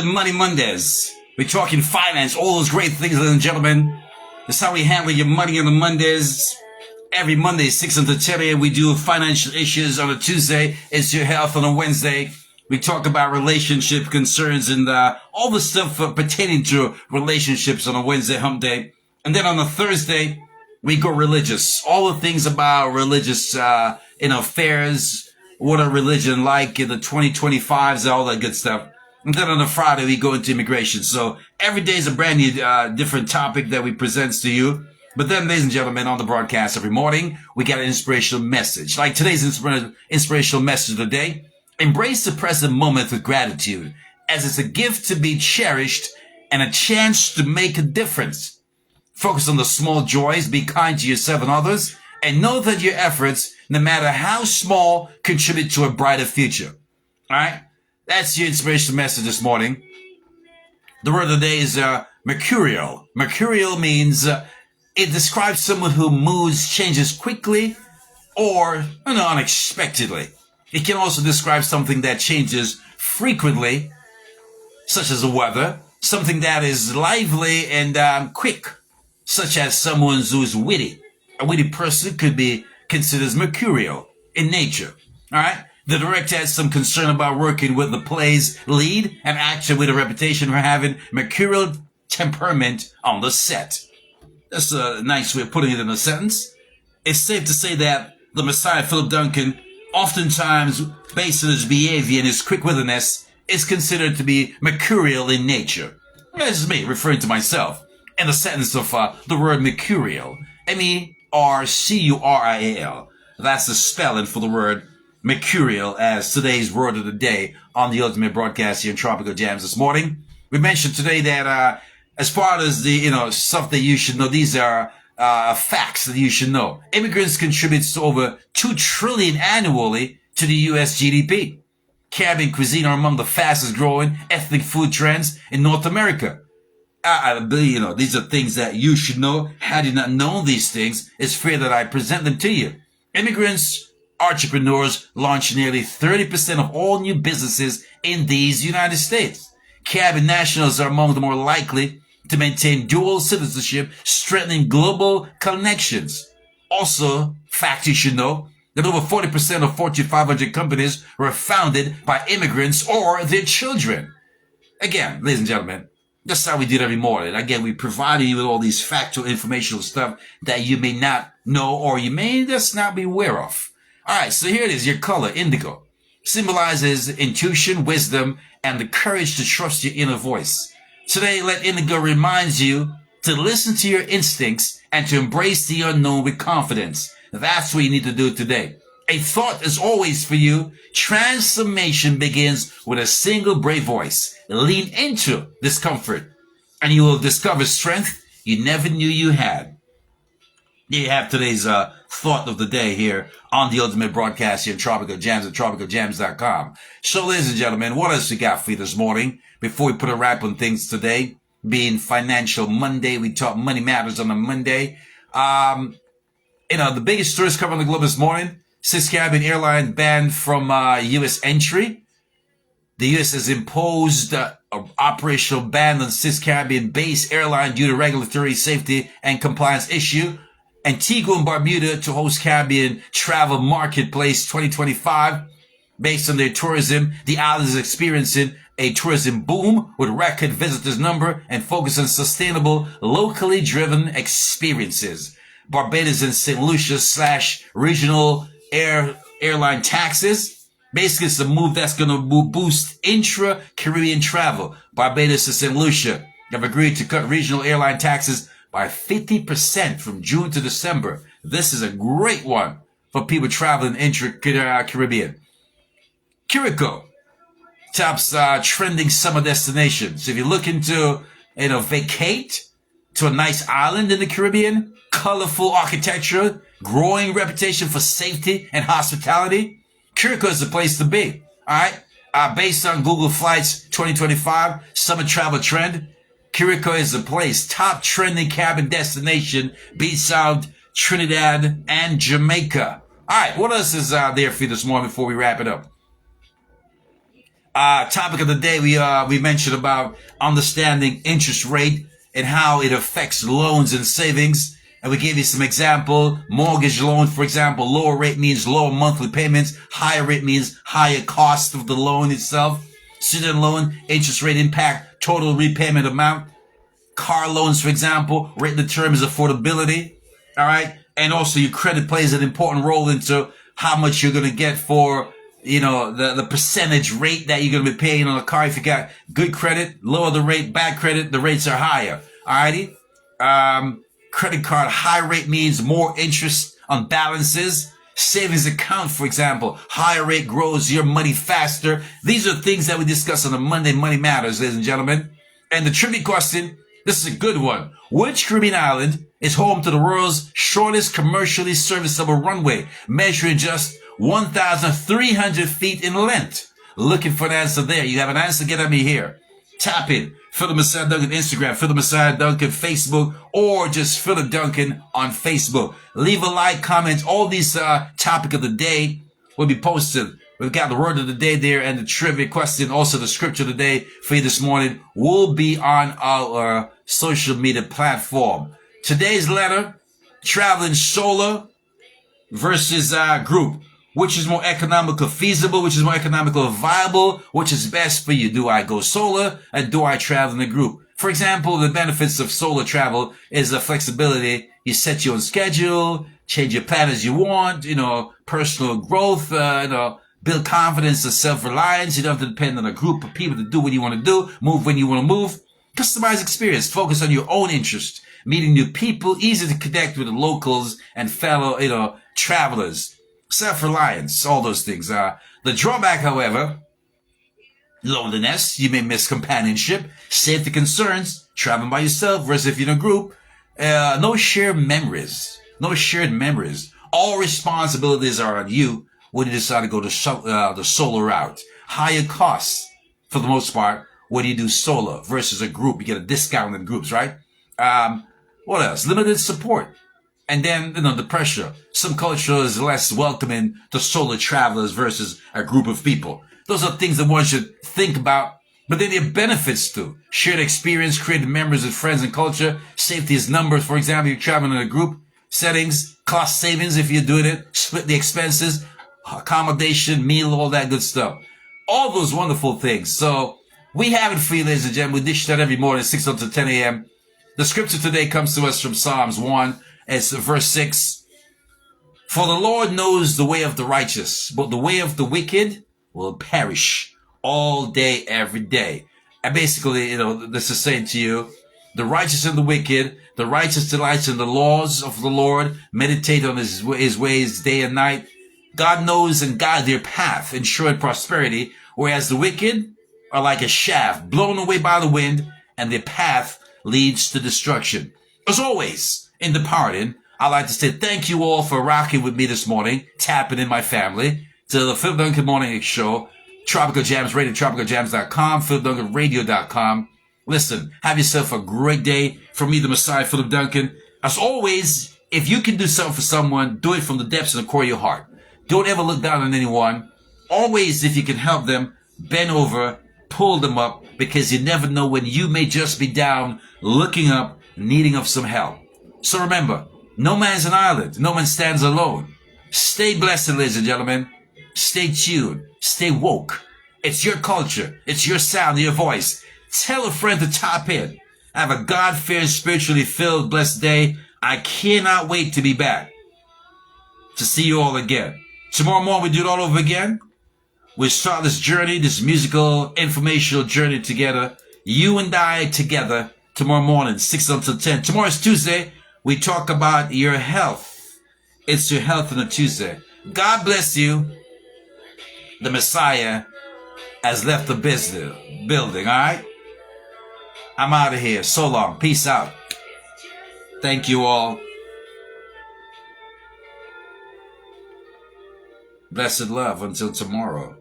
Money Mondays. We're talking finance, all those great things, ladies and gentlemen. That's how we handle your money on the Mondays. Every Monday, 6 until 10 a.m. We do financial issues. On a Tuesday, it's your health. On a Wednesday, we talk about relationship concerns and all the stuff pertaining to relationships on a Wednesday hump day. And then on a Thursday, we go religious. All the things about religious affairs, what a religion like in the 2025s, all that good stuff. And then on a Friday, we go into immigration. So every day is a brand new different topic that we present to you. But then, ladies and gentlemen, on the broadcast every morning, we got an inspirational message. Like today's inspirational message of the day: embrace the present moment with gratitude, as it's a gift to be cherished and a chance to make a difference. Focus on the small joys, be kind to yourself and others, and know that your efforts, no matter how small, contribute to a brighter future. All right? That's your inspirational message this morning. The word of the day is mercurial. Mercurial means it describes someone who moves, changes quickly, or unexpectedly. It can also describe something that changes frequently, such as the weather, something that is lively and quick, such as someone who's witty. A witty person could be considered as mercurial in nature. All right? The director has some concern about working with the play's lead, an actor with a reputation for having mercurial temperament on the set. That's a nice way of putting it in a sentence. It's safe to say that the Messiah, Philip Duncan, oftentimes, based on his behavior and his quick-wittedness, is considered to be mercurial in nature. This is me referring to myself in the sentence of the word mercurial. mercurial. That's the spelling for the word mercurial as today's word of the day on the ultimate broadcast here in Tropical Jamz this morning. We mentioned today that as far as the stuff that you should know, these are facts that you should know. Immigrants contribute to over $2 trillion annually to the U.S. GDP. Caribbean cuisine are among the fastest growing ethnic food trends in North America. These are things that you should know. Had you not known these things, it's fair that I present them to you. Immigrants, entrepreneurs launch nearly 30% of all new businesses in these United States. Caribbean nationals are among the more likely to maintain dual citizenship, strengthening global connections. Also, fact you should know that over 40% of Fortune 500 companies were founded by immigrants or their children. Again, ladies and gentlemen, that's how we do it every morning. Again, we provide you with all these factual, informational stuff that you may not know or you may just not be aware of. All right, so here it is. Your color, indigo, symbolizes intuition, wisdom, and the courage to trust your inner voice. Today, let indigo remind you to listen to your instincts and to embrace the unknown with confidence. That's what you need to do today. A thought is always for you. Transformation begins with a single brave voice. Lean into discomfort, and you will discover strength you never knew you had. There you have today's thought of the day here on the ultimate broadcast here in Tropical Jamz at tropicaljamz.com. So, ladies and gentlemen, what else we got for you this morning before we put a wrap on things today? Being Financial Monday, we talk money matters on a Monday. The biggest tourist cover on the globe this morning: 6 Caribbean airline banned from U.S. entry. The U.S. has imposed an operational ban on 6 Caribbean-based airline due to regulatory safety and compliance issue. Antigua and Barbuda to host Caribbean Travel Marketplace 2025. Based on their tourism, the island is experiencing a tourism boom with record visitors number and focus on sustainable, locally driven experiences. Barbados and St. Lucia / regional airline taxes. Basically, it's a move that's going to boost intra-Caribbean travel. Barbados and St. Lucia have agreed to cut regional airline taxes by 50% from June to December. This is a great one for people traveling intra-Caribbean. Curacao tops trending summer destinations. If you're looking to, vacate to a nice island in the Caribbean, colorful architecture, growing reputation for safety and hospitality, Curacao is the place to be. All right. Based on Google Flights 2025 summer travel trend, Curacao is the place. Top trending cabin destination beats out Trinidad and Jamaica. All right. What else is there for you this morning before we wrap it up? Topic of the day, we mentioned about understanding interest rate and how it affects loans and savings. And we gave you some example. Mortgage loan, for example, lower rate means lower monthly payments. Higher rate means higher cost of the loan itself. Student loan, interest rate impact, total repayment amount. Car loans, for example, rate determines affordability. All right. And also your credit plays an important role into how much you're going to get for, the percentage rate that you're going to be paying on a car. If you got good credit, lower the rate, bad credit, the rates are higher. Alrighty. Credit card high rate means more interest on balances. Savings account, for example, higher rate grows your money faster. These are things that we discuss on the Monday Money Matters, ladies and gentlemen. And the trivia question, this is a good one. Which Caribbean island is home to the world's shortest commercially serviceable runway, measuring just 1,300 feet in length? Looking for an answer there. You have an answer, get at me here. Tap in. Philip Messiah Duncan Instagram, Philip Messiah Duncan Facebook, or just Philip Duncan on Facebook. Leave a like, comment. All these topic of the day will be posted. We've got the word of the day there and the trivia question. Also the scripture of the day for you this morning will be on our social media platform. Today's letter, traveling solo versus group. Which is more economical feasible? Which is more economical viable? Which is best for you? Do I go solo and do I travel in a group? For example, the benefits of solo travel is the flexibility. You set your own schedule, change your plan as you want, personal growth, build confidence and self-reliance. You don't have to depend on a group of people to do what you want to do, move when you want to move. Customized experience, focus on your own interest, meeting new people, easy to connect with the locals and fellow, travelers. Self-reliance, all those things. The drawback, however, loneliness, you may miss companionship, safety concerns, traveling by yourself versus if you're in a group, no shared memories. All responsibilities are on you when you decide to go the solo route. Higher costs, for the most part, when you do solo versus a group. You get a discount in groups, right? What else? Limited support. And then, the pressure. Some culture is less welcoming to solo travelers versus a group of people. Those are things that one should think about. But then there are benefits too. Shared experience, created memories with friends and culture. Safety is numbers. For example, you're traveling in a group. Settings, cost savings if you're doing it. Split the expenses, accommodation, meal, all that good stuff. All those wonderful things. So we have it for you, ladies and gentlemen. We dish that every morning, 6 to 10 a.m. The scripture today comes to us from Psalms 1. It's verse 6. For the Lord knows the way of the righteous, but the way of the wicked will perish all day, every day. And basically, this is saying to you, the righteous and the wicked, the righteous delights in the laws of the Lord, meditate on his ways day and night. God knows and guides their path, ensuring prosperity, whereas the wicked are like a shaft blown away by the wind, and their path leads to destruction. As always, in departing, I'd like to say thank you all for rocking with me this morning, tapping in my family to the Philip Duncan Morning Show, Tropical Jamz Radio, tropicaljams.com, philipduncanradio.com. Listen, have yourself a great day. From me, the Messiah, Philip Duncan. As always, if you can do something for someone, do it from the depths and the core of your heart. Don't ever look down on anyone. Always, if you can help them, bend over, pull them up, because you never know when you may just be down, looking up, needing of some help. So remember, no man's an island. No man stands alone. Stay blessed, ladies and gentlemen. Stay tuned. Stay woke. It's your culture. It's your sound, your voice. Tell a friend to tap in. Have a God-fearing, spiritually filled, blessed day. I cannot wait to be back to see you all again. Tomorrow morning, we do it all over again. We start this journey, this musical, informational journey together. You and I together tomorrow morning, 6 until 10. Tomorrow is Tuesday. We talk about your health. It's your health on a Tuesday. God bless you. The Messiah has left the building, all right? I'm out of here. So long. Peace out. Thank you all. Blessed love until tomorrow.